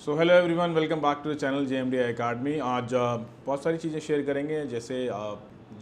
So hello everyone, welcome back to the channel JMDI academy. आज बहुत सारी चीज़ें शेयर करेंगे। जैसे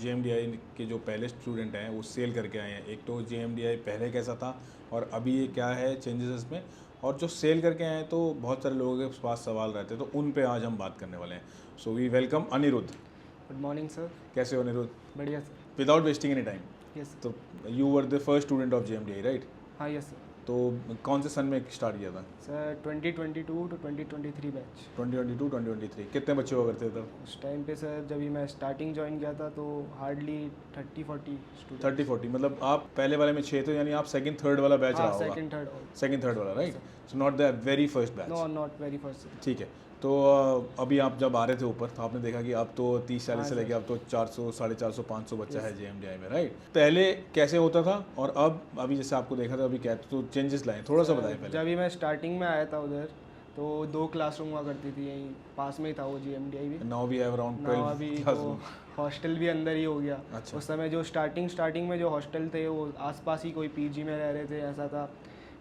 JMDI के जो पहले स्टूडेंट हैं वो सेल करके आए हैं। एक तो JMDI पहले कैसा था और अभी ये क्या है चेंजेस इसमें, और जो सेल करके आए हैं तो बहुत सारे लोगों के पास सवाल रहते हैं, तो उन पे आज हम बात करने वाले हैं। So we welcome Anirudh. Good morning sir. कैसे हो अनिरुद्ध? बढ़िया sir. Without wasting any time, yes तो you were the first student of JMDI, right? हाँ यस सर। तो कौन से सन में स्टार्ट किया था? Sir 2022 to 2023 batch. 2022 2023 कितने बच्चे हुआ करते थे तब? उस टाइम पे सर जब भी मैं स्टार्टिंग ज्वाइन किया था तो हार्डली 30-40 स्टूडेंट। 30-40 मतलब आप पहले वाले में 6 थे, यानी आप सेकंड थर्ड वाला बैच रहा हाँ होगा। सेकंड थर्ड वाला, right? So not the very first batch. No not very first. ठीक है। तो अभी आप जब आ रहे थे ऊपर तो आपने देखा कि अब तो 30-40 हाँ से सर। लेके अब तो 400 450 500 बच्चा Yes. है JMDI में, राइट? पहले कैसे होता था और अब अभी जैसे आपको देखा था अभी क्या, तो चेंजेस लाए, थोड़ा सा बताएं पहले। जब भी मैं स्टार्टिंग में आया था उधर तो 2 क्लासरूम हुआ करती थी, यहीं पास में ही था वो JMDI भी। नाउ वी हैव अराउंड ना अभी 12 तो क्लासरूम। हॉस्टल भी अंदर ही हो गया। अच्छा। उस समय जो स्टार्टिंग में जो हॉस्टल थे वो आसपास ही कोई पीजी में रह रहे थे, ऐसा था।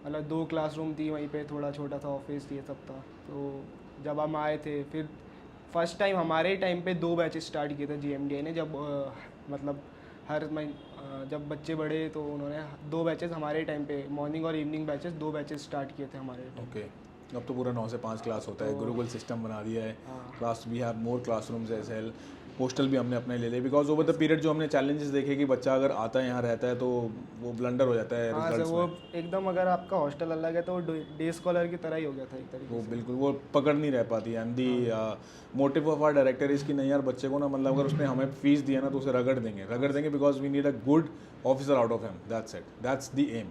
मतलब 2 क्लासरूम थी, वहीं पे थोड़ा छोटा सा ऑफिस ये सब था। तो जब हम आए थे फिर फर्स्ट टाइम हमारे टाइम पे 2 बैचेस स्टार्ट किए थे JMDI ने। जब मतलब हर महीने जब बच्चे बढ़े तो उन्होंने 2 बैचेस हमारे टाइम पे, मॉर्निंग और इवनिंग बैचेस 2 बैचेस स्टार्ट किए थे हमारे टाइम। ओके। अब तो पूरा 9 से 5 क्लास होता है, तो- गुरुकुल सिस्टम बना दिया है। हाँ। Class we have more classrooms as well. Hostel भी हमने अपने ले लिए, बिकॉज ओवर द पीरियड जो हमने चैलेंजेस देखे कि बच्चा अगर आता है यहाँ रहता है तो वो ब्लंडर हो जाता है हाँ सर, रिजल्ट्स वो में। एकदम अगर आपका हॉस्टल अलग है तो वो डे स्कॉलर की तरह ही हो गया था एक तरीके वो से। बिल्कुल वो पकड़ नहीं रह पाती। And the motive of our director is कि नहीं यार, बच्चे को ना, मतलब अगर उसने हमें फीस दिया ना तो उसे रगड़ देंगे because we need a good officer out of him, that's it, that's the aim.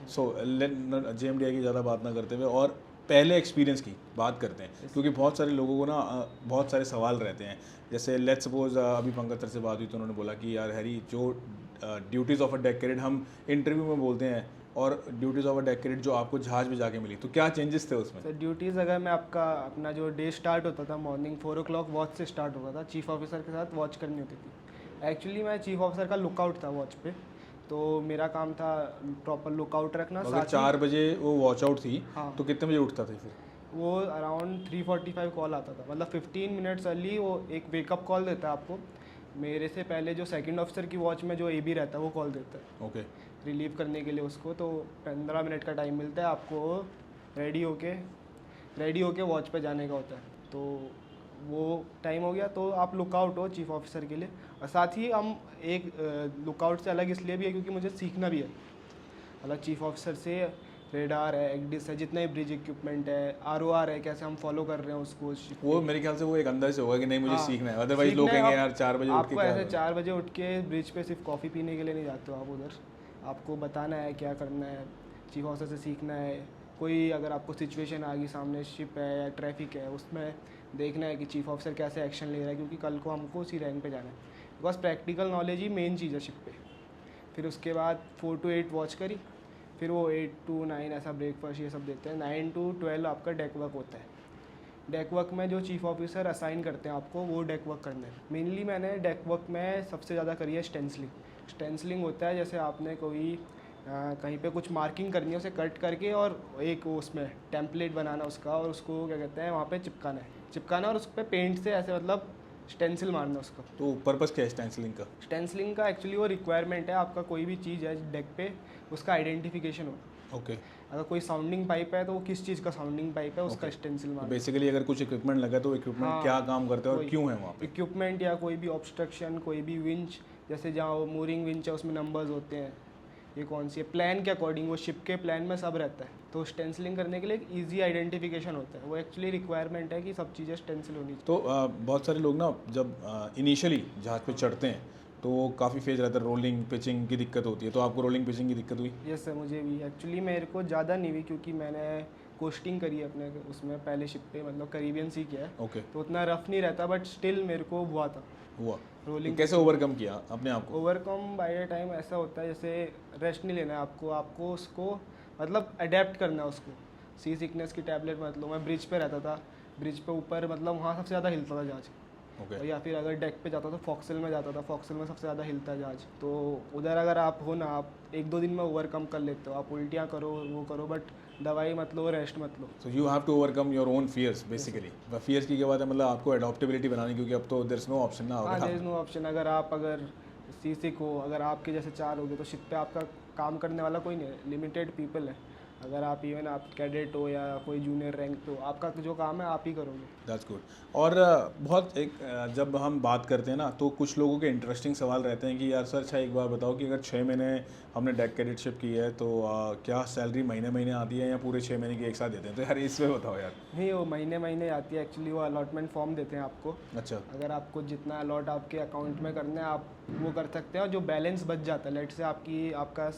So JMDI की ज़्यादा बात ना करते हुए और पहले एक्सपीरियंस की बात करते हैं, क्योंकि बहुत सारे लोगों को ना बहुत सारे सवाल रहते हैं। जैसे लेट्स सपोज अभी पंकज सर से बात हुई तो उन्होंने बोला कि यार हैरी, जो duties of a deck cadet हम इंटरव्यू में बोलते हैं और duties of a deck cadet जो आपको जहाज में जाके मिली, तो क्या चेंजेस थे उसमें? सर ड्यूटीज़ अगर मैं आपका अपना जो डे स्टार्ट होता था मॉर्निंग 4 o'clock वॉच से स्टार्ट होता था। चीफ ऑफिसर के साथ वॉच करनी होती थी। एक्चुअली मैं चीफ ऑफिसर का लुकआउट था वॉच पे, तो मेरा काम था प्रॉपर लुकआउट रखना। अगर साथ ही 4 बजे वो वॉच आउट थी हाँ। तो कितने बजे उठता था फिर? वो अराउंड 3:45 कॉल आता था, मतलब 15 मिनट्स अर्ली वो एक वेकअप कॉल देता है आपको। मेरे से पहले जो सेकंड ऑफिसर की वॉच में जो AB रहता है वो कॉल देता है ओके। रिलीव करने के लिए उसको। तो 15 मिनट का टाइम मिलता है आपको रेडी होके वॉच पे जाने का होता है। तो वो टाइम हो गया तो आप लुकआउट हो चीफ ऑफिसर के लिए। और साथ ही हम एक लुकआउट से अलग इसलिए भी है क्योंकि मुझे सीखना भी है। मतलब चीफ ऑफिसर से रेडार है, एक्डिस है, जितने भी ब्रिज इक्विपमेंट है, ROR है, कैसे हम फॉलो कर रहे हैं उसको। वो मेरे ख्याल से वो एक अंदर से होगा कि नहीं मुझे हाँ, सीखना है, अदरवाइज लोग सीखना है। कहेंगे यार 4 बजे उठ के आपको क्या ऐसे करें? 4 बजे उठ के ब्रिज पे सिर्फ कॉफ़ी पीने के लिए नहीं जाते हो आप उधर। आपको बताना है क्या करना है, चीफ ऑफिसर से सीखना है। कोई अगर आपको सिचुएशन आ गई, सामने शिप है या ट्रैफिक है, उसमें देखना है कि चीफ ऑफिसर कैसे एक्शन ले रहा है, क्योंकि कल को हमको उसी रैंक पे जाना है। बिकॉज प्रैक्टिकल नॉलेज ही मेन चीज़ है शिप पे। फिर उसके बाद 4 to 8 वॉच करी, फिर वो 8 to 9 ऐसा ब्रेकफास्ट ये सब देते हैं। 9 to 12 आपका डेक वर्क होता है। डेक वर्क में जो चीफ ऑफिसर असाइन करते हैं आपको वो डेक वर्क करना है। मेनली मैंने डेक वर्क में सबसे ज़्यादा करी है स्टेंसलिंग होता है। जैसे आपने कोई कहीं पे कुछ मार्किंग करनी है, उसे कट करके और एक उसमें टेम्पलेट बनाना उसका, और उसको क्या कहते हैं वहाँ पे चिपकाना और उस पर पेंट से ऐसे मतलब स्टेंसिल मारना उसका। तो पर्पस क्या है स्टेंसिलिंग का? स्टेंसिलिंग का एक्चुअली वो रिक्वायरमेंट है, आपका कोई भी चीज़ है डेक पे उसका आइडेंटिफिकेशन हो। ओके। अगर कोई साउंडिंग पाइप है तो वो किस चीज़ का साउंडिंग पाइप है उसका स्टेंसिल तो मारना। बेसिकली अगर कुछ इक्विपमेंट लगा तो इक्विपमेंट हाँ, क्या काम करता है और कोई क्यों है वहाँ पे? इक्विपमेंट या कोई भी ऑब्स्ट्रक्शन, कोई भी विंच, जैसे जहाँ मूरिंग विंच है उसमें नंबर्स होते हैं, ये कौन सी है, प्लान के अकॉर्डिंग वो शिप के प्लान में सब रहता है। तो स्टेंसिलिंग करने के लिए एक ईजी आइडेंटिफिकेशन होता है, वो एक्चुअली रिक्वायरमेंट है कि सब चीज़ें स्टेंसिल होनी चाहिए। तो बहुत सारे लोग ना जब इनिशियली जहाज पे चढ़ते हैं तो काफ़ी फेज रहता है, रोलिंग पिचिंग की दिक्कत होती है, तो आपको रोलिंग पिचिंग की दिक्कत हुई? यस सर, मुझे भी एक्चुअली मेरे को ज़्यादा नहीं हुई क्योंकि मैंने कोस्टिंग करी है अपने उसमें पहले शिप पे, मतलब करीबियन सी किया है। ओके। तो उतना रफ नहीं रहता, बट स्टिल मेरे को हुआ था हुआ? रोलिंग। तो कैसे ओवरकम किया अपने आप को? ओवरकम बाय द टाइम ऐसा होता है जैसे रेस्ट नहीं लेना है आपको उसको मतलब अडेप्ट करना है उसको। सी सिकनेस की टैबलेट मत लो। मैं ब्रिज पे रहता था, ब्रिज पे ऊपर मतलब वहाँ सबसे ज़्यादा हिलता था जहाज। ओके। और या फिर अगर डेक पे जाता तो फॉक्सल में जाता था, फॉक्सल में सबसे ज़्यादा हिलता है जहाज। तो उधर अगर आप हो ना, आप 1-2 दिन में ओवरकम कर लेते हो। आप उल्टियाँ करो वो करो, बट दवाई मत लो, रेस्ट मत लो। So you have to overcome your own fears basically. Fears की क्या बात है, मतलब आपको एडॉप्टेबिलिटी बनानी, क्योंकि अब तो देयर इज नो ऑप्शन ना। हाँ, देयर इज़ नो ऑप्शन। अगर सीसी को अगर आपके जैसे 4 हो गए तो शिप पे आपका काम करने वाला कोई नहीं है, लिमिटेड पीपल है। अगर आप इवन आप कैडेट हो या कोई जूनियर रैंक पे हो, आपका जो काम है आप ही करोगे। That's good. और बहुत एक जब हम बात करते हैं ना, तो कुछ लोगों के इंटरेस्टिंग सवाल रहते हैं कि यार सर अच्छा एक बार बताओ कि अगर 6 महीने हमने डेक कैडेटशिप की है तो क्या सैलरी महीने महीने आती है या पूरे 6 महीने की एक साथ देते हैं? तो यार इसमें बताओ यार। नहीं, वो महीने महीने आती है एक्चुअली। वो अलॉटमेंट फॉर्म देते हैं आपको। अच्छा। अगर आपको जितना अलॉट आपके अकाउंट में करना है आप वो कर सकते हैं, और जो बैलेंस बच जाता है, लेट से आपका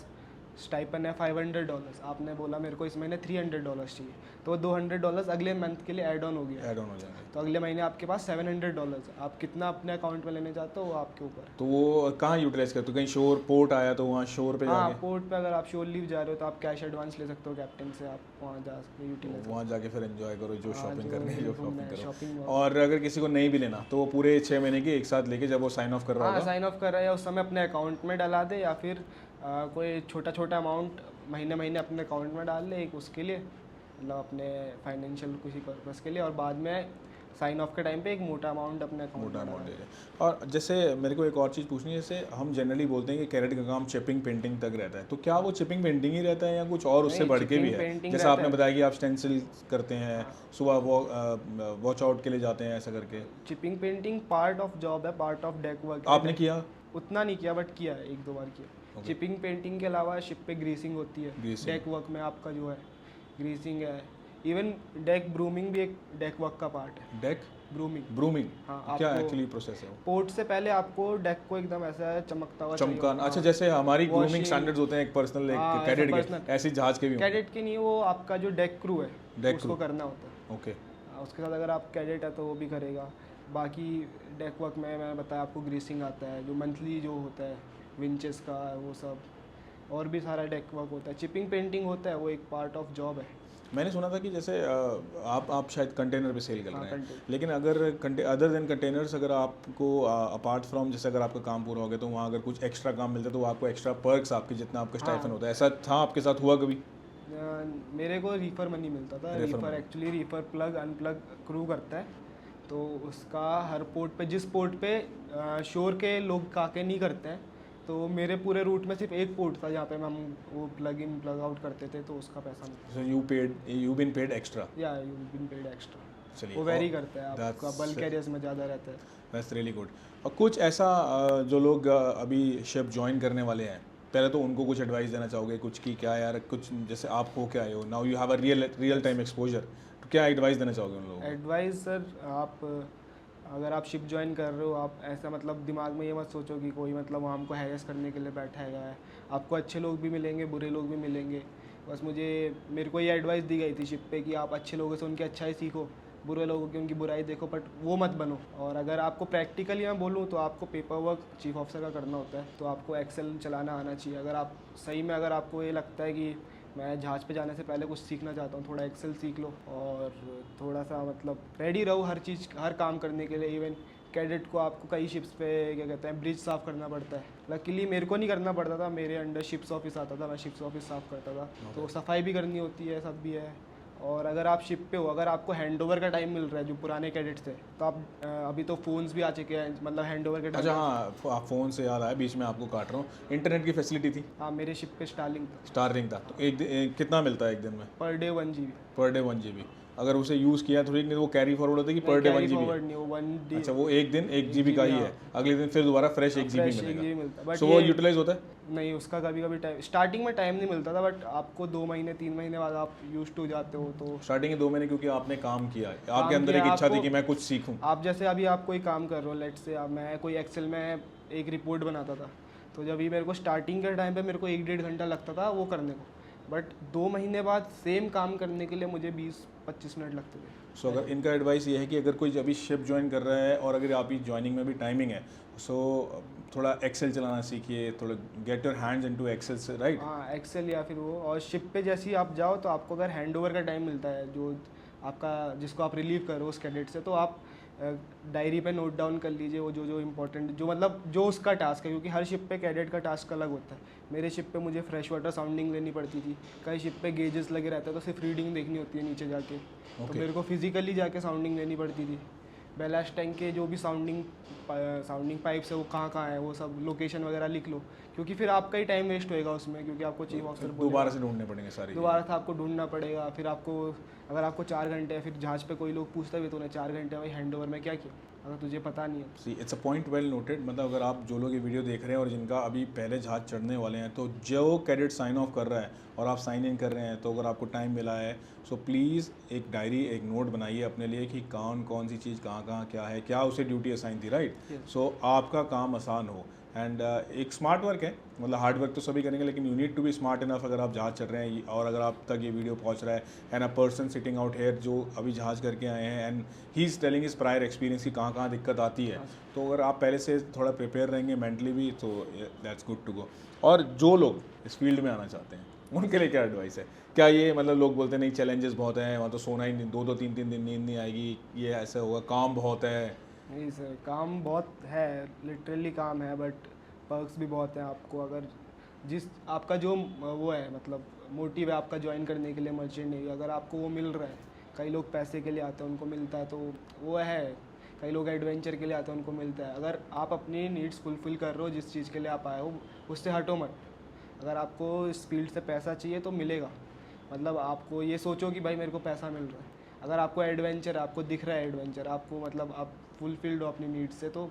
स्टाइपन है $500, आपने बोला मेरे को इस महीने $300 चाहिए, तो $200 अगले मंथ के लिए ऐड ऑन हो गया। ऐड ऑन हो जाएंगे। तो अगले महीने आपके पास $700 है। आप कितना अपने अकाउंट में लेने चाहते हो वो आपके ऊपर है। तो वो कहाँ यूटिलाइज करते हो? कहीं शोर पोर्ट आया तो वहाँ शोर पे हाँ, जाके? पोर्ट पे अगर आप शोर लीव जा रहे हो तो आप कैश एडवांस ले सकते हो कैप्टन से, आप वहाँ जा सकते यूटिलाइज। वहाँ जाके फिर एंजॉय करो, जो हाँ, शॉपिंग जो करनी है, जो घूमना शॉपिंग है, करो। shopping और अगर किसी को नहीं भी लेना तो वो पूरे 6 महीने की एक साथ लेके जब वो साइन ऑफ कर रहा हाँ, होगा। साइन ऑफ कर रहा है या उस समय अपने अकाउंट में डला दे, या फिर कोई छोटा छोटा अमाउंट महीने महीने अपने अकाउंट में डाल ले एक उसके लिए, मतलब अपने फाइनेंशियल किसी पर्पज़ के लिए, और बाद में साइन ऑफ के टाइम पे एक मोटा अमाउंट अपने अकाउंट मोटा में अमाउंट डालना दे रहे। और जैसे मेरे को एक और चीज़ पूछनी है, जैसे हम जनरली बोलते हैं कि कैरेट का काम चिपिंग पेंटिंग तक रहता है, तो क्या वो चिपिंग पेंटिंग ही रहता है या कुछ और उससे नहीं, बढ़ के भी chipping है? painting जैसे रहता आपने है। बताया कि आप स्टेंसिल करते हैं, सुबह वॉच आउट के लिए जाते हैं, ऐसा करके chipping painting part of job है, पार्ट ऑफ डेक वर्क। आपने किया? उतना नहीं किया बट किया है, 1-2 बार किया। Okay. चिपिंग पेंटिंग के अलावा शिप पे ग्रीसिंग होती है। Greasing. डेक वर्क में आपका जो है ग्रीसिंग है। इवन डेक ब्रूमिंग भी एक डेक वर्क का पार्ट है। Deck brooming. ब्रूमिंग हाँ, क्या आपको एक्चुअली प्रोसेस है वो? पोर्ट से पहले आपको डेक को एकदम ऐसा चमकता हुआ चाहिए चमकान? होता है। अच्छा, हाँ। जैसे हमारी ग्रूमिंग Washing- स्टैंडर्ड्स होते हैं एक पर्सनल, हाँ, एक ऐसा कैडेट के, personal- ऐसी जहाज के भी होंगे? कैडेट की नहीं, वो आपका जो डेक क्रू है Deck उसको crew। करना होता है। ओके। उसके साथ अगर आप कैडेट है तो वो भी करेगा। बाकी डेक वर्क में मैंने बताया आपको ग्रीसिंग आता है, जो मंथली जो होता है विंचेस का वो सब, और भी सारा डेक वर्क होता है। चिपिंग पेंटिंग होता है, वो एक पार्ट ऑफ जॉब है। मैंने सुना था कि जैसे आप शायद कंटेनर पे सेल कर हाँ, रहे हैं, container। लेकिन अगर अदर देन कंटेनर्स, अगर आपको अपार्ट फ्रॉम जैसे अगर आपका काम पूरा हो गया तो वहाँ अगर कुछ एक्स्ट्रा काम मिलता है तो वो आपको एक्स्ट्रा पर्क्स आपके जितना आपका स्टाइफन हाँ। होता है, ऐसा था आपके साथ हुआ कभी? मेरे को रीफर मनी मिलता था। Refer Reifer money। Actually Reifer plug unplug crew करता है, तो उसका हर पोर्ट पे, जिस पोर्ट पे शोर के लोग काके नहीं करते हैं, तो मेरे पूरे रूट में सिर्फ एक पोर्ट था जहाँ पे हम वो प्लग इन प्लग आउट करते थे, तो उसका पैसा मिलता so you been paid extra? था। या यू बीन पेड एक्स्ट्रा। चलिए, वो वेरी करता है, that's आपका बल्क एरियाज में ज़्यादा रहता है। That's really good. और कुछ ऐसा जो लोग अभी शिप ज्वाइन करने वाले हैं, पहले तो उनको कुछ एडवाइस देना चाहोगे कुछ कि क्या यार, कुछ जैसे आप हो क्या आए हो, now you have a real time exposure, तो क्या एडवाइस देना चाहोगे उन लोगों को? एडवाइस सर, आप अगर आप शिप ज्वाइन कर रहे हो, आप ऐसा मतलब दिमाग में ये मत सोचो कि कोई मतलब वहाँ हमको हैरेस करने के लिए बैठा है। आपको अच्छे लोग भी मिलेंगे, बुरे लोग भी मिलेंगे। बस मेरे को ये एडवाइस दी गई थी शिप पे कि आप अच्छे लोगों से उनकी अच्छाई सीखो, बुरे लोगों की उनकी बुराई देखो, बट वो मत बनो। और अगर आपको प्रैक्टिकली मैं बोलूँ तो आपको पेपर वर्क चीफ ऑफिसर का करना होता है, तो आपको एक्सेल चलाना आना चाहिए। अगर आप सही में अगर आपको ये लगता है कि मैं जहाज़ पे जाने से पहले कुछ सीखना चाहता हूँ, थोड़ा एक्सेल सीख लो और थोड़ा सा मतलब रेडी रहो हर चीज़, हर काम करने के लिए। इवन कैडेट को आपको कई शिप्स पे क्या कहते हैं ब्रिज साफ़ करना पड़ता है। लकीली मेरे को नहीं करना पड़ता था, मेरे अंडर शिप्स ऑफिस आता था, मैं शिप्स ऑफिस साफ़ करता था। तो सफाई भी करनी होती है, सब भी है। और अगर आप शिप पे हो, अगर आपको हैंडओवर का टाइम मिल रहा है जो पुराने कैडेट्स थे, तो आप अभी तो फ़ोन्स भी आ चुके हैं, मतलब हैंडओवर के टाइम। अच्छा हाँ, आप फ़ोन से याद आया, बीच में आपको काट रहा हूँ, इंटरनेट की फैसिलिटी थी? हाँ, मेरे शिप पे स्टारलिंक था। स्टारलिंक था, तो कितना मिलता है एक दिन में? Per day 1 GB। Per day 1 GB। अगर उसे यूज़ किया थोड़ी, नहीं वो कैरी फॉरवर्ड होता है कि पर डे 1 GB? फॉरवर्ड नहीं, वो 1 डे। अच्छा, वो एक दिन 1 GB का ही है, अगले दिन फिर दोबारा फ्रेश 1 GB मिलेगा। मिलता है। सो वो यूटिलाइज होता है? नहीं, उसका कभी कभी टाइम, स्टार्टिंग में टाइम नहीं मिलता था, बट आपको 2 महीने 3 महीने बाद आप यूज टू जाते हो। तो स्टार्टिंग के 2 महीने क्योंकि आपने काम किया है, काम आपके अंदर किया, एक इच्छा थी आपको- कि मैं कुछ सीखूं। आप जैसे अभी आप कोई काम कर रहे हो, लेट से मैं कोई एक्सेल में एक रिपोर्ट बनाता था, तो जब भी मेरे को स्टार्टिंग के टाइम पे मेरे को 1-1.5 घंटा लगता था वो करने को, बट 2 महीने बाद सेम काम करने के लिए मुझे 20-25 मिनट लगते थे। सो अगर इनका एडवाइस ये है कि अगर कोई अभी शिप ज्वाइन कर रहा है और अगर आप ही ज्वाइनिंग में भी टाइमिंग है, सो थोड़ा एक्सेल चलाना सीखिए, थोड़ा get your hands into Excel से, राइट? हाँ, एक्सेल या फिर वो। और शिप पे जैसे ही आप जाओ तो आपको अगर हैंडओवर का टाइम मिलता है, जो आपका जिसको आप रिलीव करो उस कैडेट से, तो आप डायरी पे नोट डाउन कर लीजिए वो जो जो इम्पोर्टेंट जो मतलब जो उसका टास्क है, क्योंकि हर शिप पे कैडेट का टास्क अलग होता है। मेरे शिप पे मुझे फ्रेश वाटर साउंडिंग लेनी पड़ती थी, कई शिप पे गेजेस लगे रहते हैं तो सिर्फ रीडिंग देखनी होती है नीचे जाके, तो Okay. मेरे को फिजिकली जाके साउंडिंग लेनी पड़ती थी। बैलास्ट टैंक के जो भी साउंडिंग पाइप्स है वो कहाँ है वो सब लोकेशन वगैरह लिख लो, क्योंकि फिर आपका ही टाइम वेस्ट होएगा उसमें, क्योंकि आपको चीफ ऑफिसर दोबारा से ढूंढने पड़ेंगे सारी दोबारा था आपको ढूंढना पड़ेगा। फिर आपको अगर आपको 4 घंटे है, फिर जहाज पे कोई लोग पूछता भी तो उन्हें 4 घंटे भाई हैंड ओवर में क्या किया, अगर तुझे पता नहीं है। See it's a point well noted. मतलब अगर आप जो लोग ये वीडियो देख रहे हैं और जिनका अभी पहले जहाज चढ़ने वाले हैं, तो जो कैडेट साइन ऑफ कर रहा है और आप साइन इन कर रहे हैं, तो अगर आपको टाइम मिला है सो प्लीज़ एक डायरी एक नोट बनाइए अपने लिए कि कौन सी चीज़ कहाँ क्या है, क्या उसे ड्यूटी असाइन थी, राइट। सो आपका काम आसान हो। एंड एक स्मार्ट वर्क है, मतलब हार्ड वर्क तो सभी करेंगे, लेकिन you need to be smart enough अगर आप जहाज चल रहे हैं और अगर आप तक ये वीडियो पहुंच रहा है and a person sitting out here जो अभी जहाज करके आए हैं and he is telling his prior experience कि कहाँ दिक्कत आती है, तो अगर आप पहले से थोड़ा प्रिपेयर रहेंगे मेंटली भी, तो दैट्स गुड टू गो। और जो लोग इस फील्ड में आना चाहते हैं उनके लिए क्या एडवाइस है? क्या ये मतलब लोग बोलते हैं नहीं चैलेंजेस बहुत हैं, वहाँ तो सोना ही नहीं, 2 3 दिन नींद नहीं आएगी, ये ऐसा होगा, काम बहुत है? नहीं सर, काम बहुत है, लिटरली काम है, बट पर्क्स भी बहुत हैं आपको। अगर जिस आपका जो वो है मतलब मोटिव है आपका ज्वाइन करने के लिए मर्चेंट नेवी, अगर आपको वो मिल रहा है, कई लोग पैसे के लिए आते हैं उनको मिलता है तो वो है, कई लोग एडवेंचर के लिए आते हैं उनको मिलता है। अगर आप अपनी नीड्स फुलफिल कर रहे हो, जिस चीज़ के लिए आप आए हो उससे हटो मत। अगर आपको इस फील्ड से पैसा चाहिए तो मिलेगा, मतलब आपको ये सोचो कि भाई मेरे को पैसा मिल रहा है। अगर आपको एडवेंचर, आपको दिख रहा है एडवेंचर, आपको मतलब आप फुलफिल्ड हो अपनी नीड्स से, तो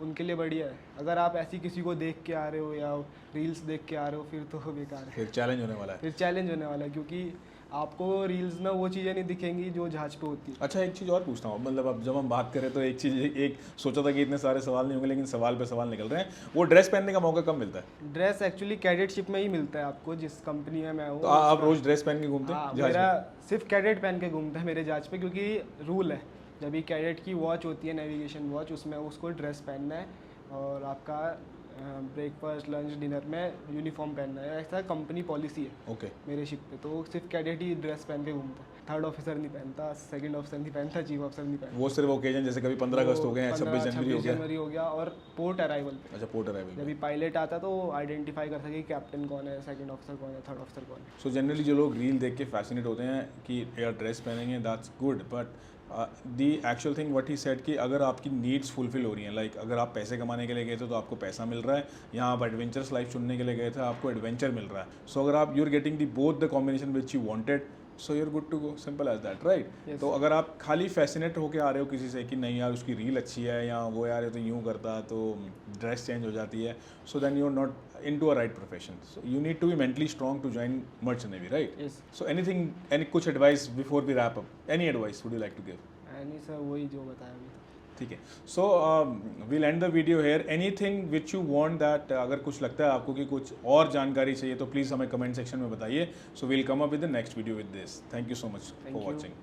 उनके लिए बढ़िया है। अगर आप ऐसी किसी को देख के आ रहे हो या रील्स देख के आ रहे हो फिर तो बेकार है, फिर चैलेंज होने वाला है। फिर चैलेंज होने वाला है, क्योंकि आपको रील्स में वो चीज़ें नहीं दिखेंगी जो जहाज पे होती है। अच्छा एक चीज़ और पूछता हूँ, मतलब अब जब हम बात करें तो एक चीज़ एक सोचा था कि इतने सारे सवाल नहीं होंगे, लेकिन सवाल पे सवाल निकल रहे हैं। वो ड्रेस पहनने का मौका कब मिलता है? ड्रेस एक्चुअली कैडेटशिप में ही मिलता है आपको, जिस कंपनी में मैं हूँ। तो आप रोज ड्रेस पहन के घूमते हाँ, हैं जहाज मेरा में? सिर्फ कैडेट पहन के घूमता है मेरे जहाज पे, क्योंकि रूल है जब भी कैडेट की वॉच होती है नेविगेशन वॉच, उसमें उसको ड्रेस पहनना है और आपका ब्रेकफास्ट लंच डिनर में यूनिफॉर्म पहनना है, ऐसा कंपनी पॉलिसी है ओके। मेरे शिप पे। तो सिर्फ कैडेट ही ड्रेस पहन के घूमता है, थर्ड ऑफिसर नहीं पहनता, सेकंड ऑफिसर नहीं पहनता, चीफ ऑफिसर नहीं पहनता। वो सिर्फ ओकेजन जैसे कभी 15 अगस्त हो गए हैं, 26 जनवरी हो गया। जनवरी हो गया, और पोर्ट अराइवल पे अच्छा पोर्ट अराइवल जब भी पायलट आता तो आइडेंटिफाई कर सके कैप्टन कौन है, सेकंड ऑफिसर कौन है, थर्ड ऑफिसर कौन है। सो जनरली जो लोग रील देख के फैसिनेट होते हैं कि यार ड्रेस पहनेंगे, that's good, but the actual thing what he said कि अगर आपकी नीड्स फुलफिल हो रही हैं, लाइक अगर आप पैसे कमाने के लिए गए थे तो आपको पैसा मिल रहा है, यहाँ आप एडवेंचरस लाइफ चुनने के लिए गए थे आपको एडवेंचर मिल रहा है। सो अगर आप you are getting the both the combination which you wanted, so you are good to go, simple as that, right. तो अगर आप खाली फैसिनेट होके आ रहे हो किसी से कि नहीं यार उसकी रील अच्छी है या वो यार ये तो यूँ करता तो ड्रेस चेंज हो जाती है, so then you are not into a right profession. So you need to be mentally strong to join merchant navy, right? Yes. So anything, any कुछ advice before we wrap up? Any advice would you like to give? नहीं sir, वही जो बताया अभी। ठीक है, सो we'll end the video here. Anything which you want that अगर कुछ लगता है आपको कि कुछ और जानकारी चाहिए तो प्लीज़ हमें कमेंट सेक्शन में बताइए. So we'll come up with the next video with this. Thank you so much for watching.